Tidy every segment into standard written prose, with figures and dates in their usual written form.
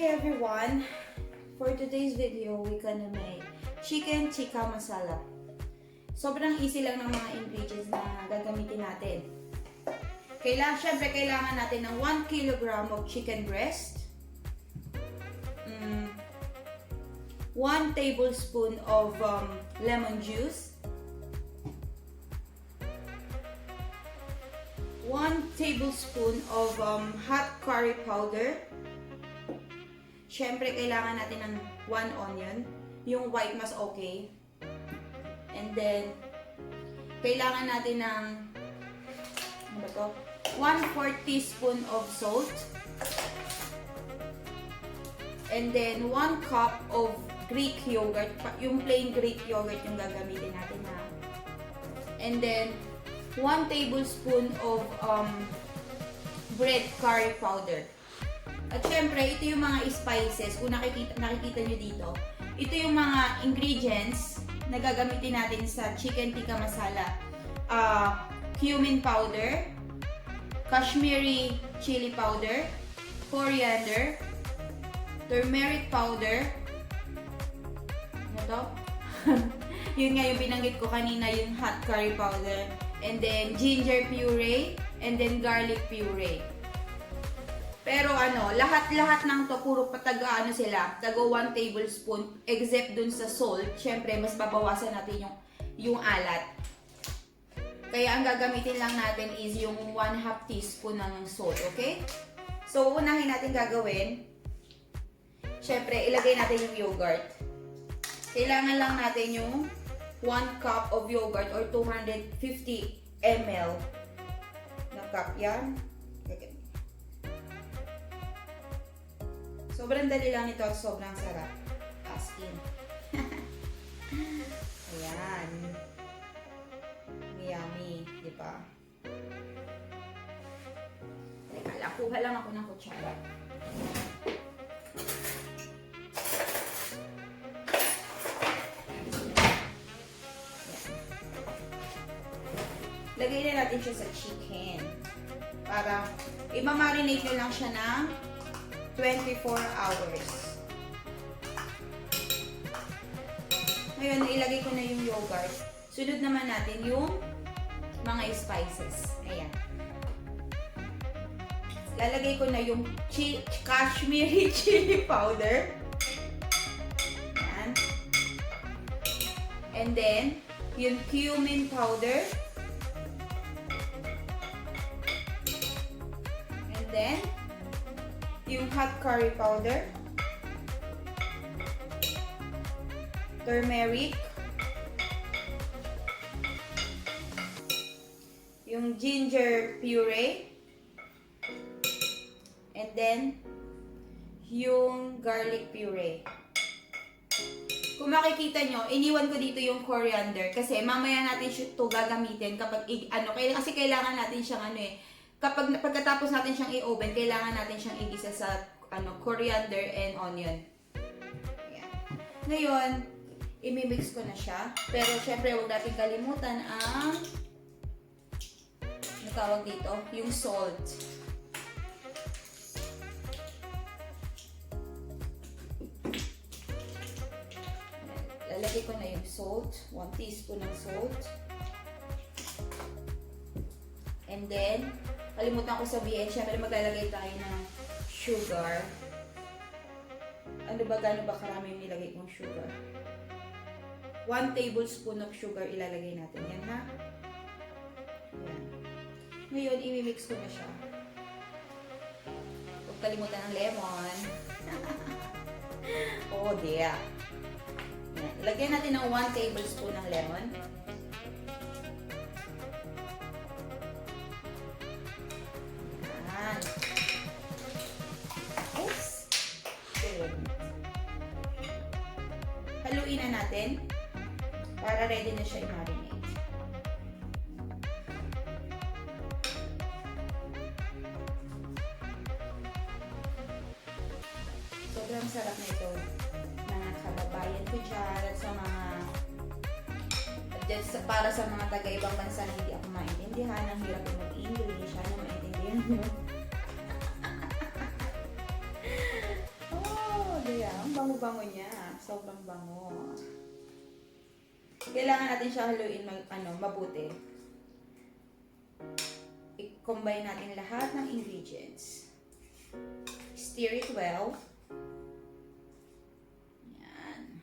Hi everyone! For today's video, we're gonna make chicken tikka masala. Sobrang easy lang ng mga ingredients na gagamitin natin. Siyempre, kailangan natin ng 1 kilogram of chicken breast, 1 tablespoon of lemon juice, 1 tablespoon of hot curry powder. Siyempre, kailangan natin ng 1 onion. Yung white mas okay. And then, kailangan natin ng 1/4 teaspoon of salt. And then, 1 cup of Greek yogurt. Yung plain Greek yogurt yung gagamitin natin na. And then, 1 tablespoon of bread curry powder. At syempre, ito yung mga spices. Kung nakikita nyo dito, ito yung mga ingredients na gagamitin natin sa chicken tikka masala. Cumin powder, Kashmiri chili powder, coriander, turmeric powder. Ano to? Yun nga yung binanggit ko kanina, yung hot curry powder. And then, ginger puree, and then garlic puree. Pero lahat-lahat ng to, puro taga 1 tablespoon, except dun sa salt. Syempre, mas babawasan natin yung alat. Kaya ang gagamitin lang natin is yung 1/2 teaspoon ng salt, okay? So, unahin natin gagawin. Syempre, ilagay natin yung yogurt. Kailangan lang natin yung 1 cup of yogurt or 250 ml na cup yan. Sobrang dali lang ito, sobrang sarap. As in. Ayan. Yummy, di ba? Teka, kuha lang ako ng kutsara. Lagay na natin siya sa chicken. Para i-marinate lang siya ng 24 hours. Ngayon, ilagay ko na yung yogurt. Sunod naman natin yung mga spices. Ayan. Lalagay ko na yung Kashmiri chili powder. Ayan. And then, yung cumin powder. And then, yung hot curry powder, turmeric, yung ginger puree, and then yung garlic puree. Kung makikita nyo, iniwan ko dito yung coriander kasi mamaya natin ito gagamitin kapag kasi kailangan natin siyang pagkatapos natin siyang i-oven, kailangan natin siyang igisa sa coriander and onion. Ayan. Ngayon, imimix ko na siya. Pero syempre, huwag natin kalimutan ang tawag dito, yung salt. Lalagay ko na yung salt, 1 teaspoon ng salt. And then, kalimutan ko sabihin, syempre maglalagay tayo ng sugar. Gaano ba karami yung nilagay kong sugar? 1 tablespoon of sugar ilalagay natin. Yan ha? Yan. Ngayon, imimix ko na siya. Huwag kalimutan ng lemon. Oh, dear. Yan. Ilagay natin ng 1 tablespoon ng lemon. Haluin na natin para ready na siya i-marinate. Sobrang sarap na ito, mga kababayan ko dyan at sa para sa mga taga-ibang bansa na hindi ako maintindihan, ang hirap mag-English, sana maintindihan nyo. bango niya. Sobrang bango. Kailangan natin siya haluin mabuti. I-combine natin lahat ng ingredients. Stir it well. Yan.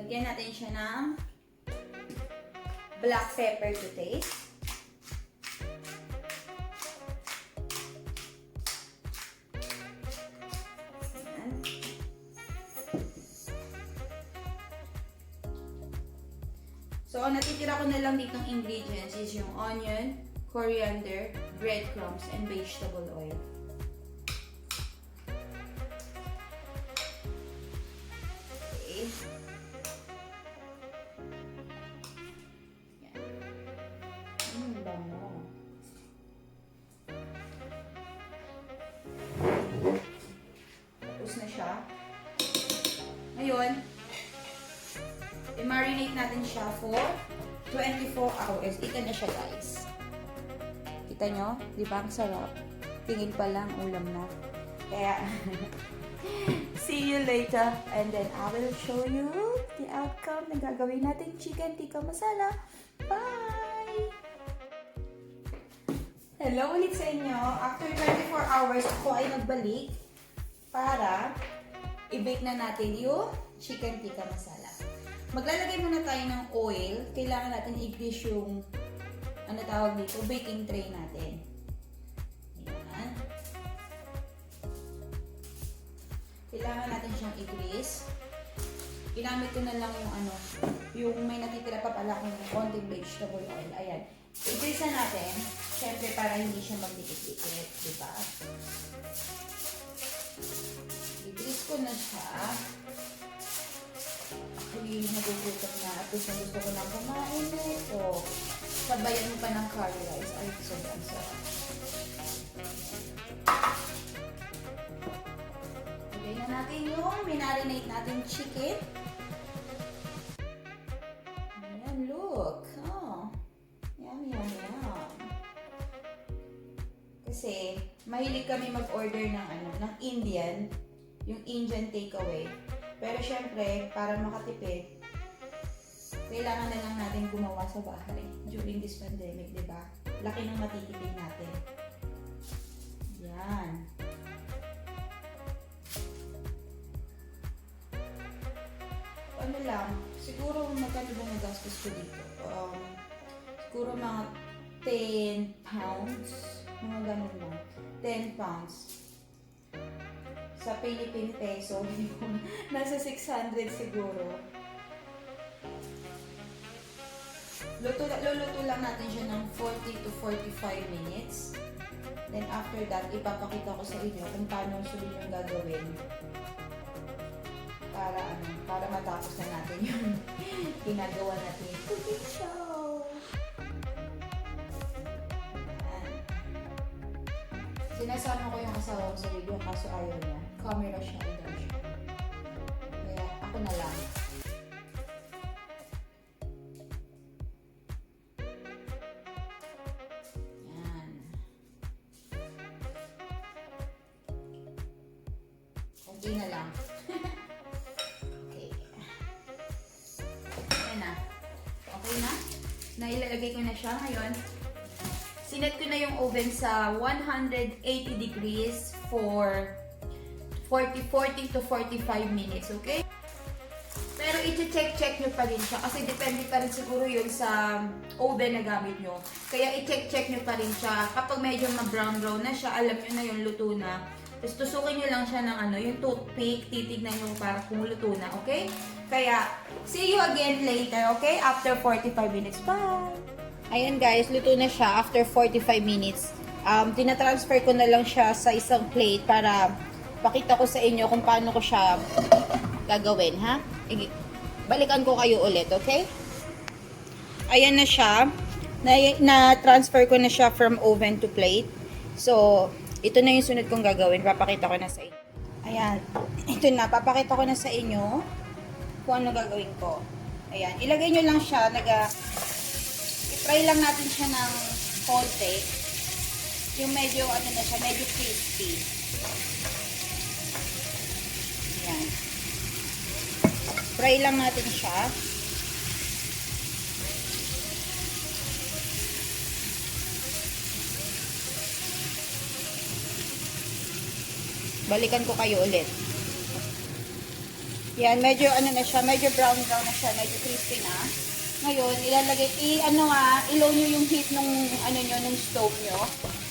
Lagyan natin siya ng black pepper to taste. So, ang natitira ko na lang ditong ingredients is yung onion, coriander, bread crumbs, and vegetable oil. Okay. Yan. Bango. Tapos na siya. Ngayon, i-marinate natin siya for 24 hours. Ika na siya, guys. Kita nyo? Di ba? Ang sarap. Tingin pa lang, ulam na. Kaya, see you later. And then, I will show you the outcome na gagawin natin chicken tikka masala. Bye! Hello ulit sa inyo. After 24 hours, ako ay nagbalik para i-bake na natin yung chicken tikka masala. Maglalagay muna tayo ng oil. Kailangan natin i-grease yung, ano tawag dito, baking tray natin. Ayan. Kailangan natin siyang i-grease. Ginamit ko na lang yung may natitira pa pala kung konting vegetable oil. Ayan. I-grease na natin. Siyempre para hindi siya magdikit-dikit. Diba? I-grease ko na siya. Actually, nagugutom na at gusto ko lang kumain nito. Sabayan mo pa ng curry rice. Ay, sobrang sarap. Lagay na natin yung minarinate natin chicken. Ayan, look. Oh. Yum, yum, yum. Kasi, mahilig kami mag-order ng Indian. Yung Indian takeaway. Pero syempre, para makatipid, kailangan na lang natin gumawa sa bahay during this pandemic, di ba? Laki ng matitipid natin. Yan. Ano lang, siguro magkano ba nagastos ko dito? Siguro mga 10 pounds. Mga ganun lang. 10 pounds. Sa Philippine peso, nasa 600 siguro. Luluto lang natin siya ng 40 to 45 minutes. Then after that, ipapakita ko sa inyo kung paano sunod yung gagawin. Para matapos na natin yung ginagawa natin cooking show. Sinasama ko yung asawa ko sa video kaso ayaw niya. Camera siya, daw siya. Kaya ako na lang. Yan. Okay na lang. Okay. Ayan na. Okay na? Nailalagay ko na siya ngayon. Sinet ko na yung oven sa 180 degrees for 40 to 45 minutes, okay? Pero i-check nyo pa rin siya kasi depende pa rin siguro yun sa oven na gamit nyo. Kaya i-check nyo pa rin siya. Kapag medyo ma-brown na siya, alam nyo na yung luto na. Tapos tusukin nyo lang siya ng yung toothpick, titignan nyo para kung luto na, okay? Kaya, see you again later, okay? After 45 minutes. Bye! Ayan guys, luto na siya after 45 minutes. Tinatransfer ko na lang siya sa isang plate para pakita ko sa inyo kung paano ko siya gagawin, ha? Balikan ko kayo ulit, okay? Ayan na siya. Na-transfer ko na siya from oven to plate. So, ito na yung sunod kong gagawin. Papakita ko na sa inyo. Ayan. Ito na. Papakita ko na sa inyo kung ano gagawin ko. Ayan. Ilagay nyo lang siya. I-fry lang natin siya ng konti. Yung medyo, ano na siya, medyo crispy. Ayan. Fry lang natin siya. Balikan ko kayo ulit. Yan, medyo ano na siya, medyo brown na siya, medyo crispy na. Ngayon, ilalagay, i-low nyo yung heat nung, ano nyo, nung stove nyo.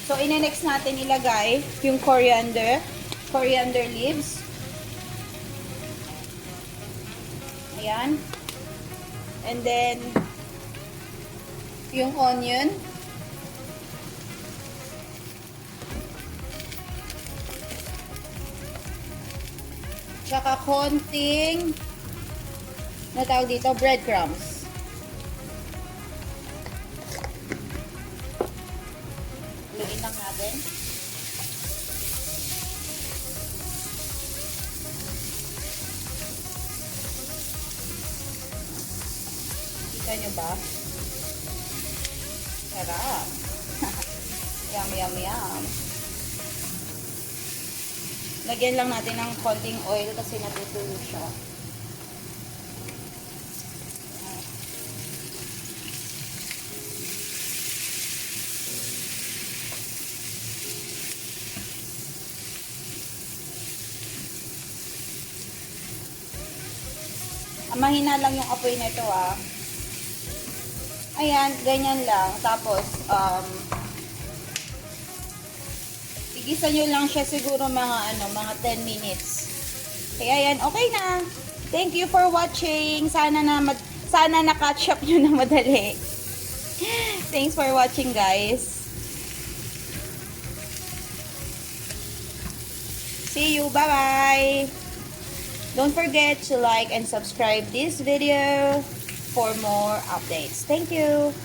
So, ine-next natin ilagay yung coriander leaves. Ayan. And then, yung onion. Tsaka konting, natawag dito, bread crumbs. Luin lang natin. Kita nyo ba? Sarap. Yum, yum, yum. Lagyan lang natin ng konting oil kasi natutuyo siya. Mahina lang yung apoy nito Ayan, ganyan lang. Tapos, tigisan nyo lang siya siguro mga 10 minutes. Kaya yan, okay na. Thank you for watching. Sana na-catch up nyo na madali. Thanks for watching, guys. See you. Bye-bye. Don't forget to like and subscribe this video for more updates. Thank you.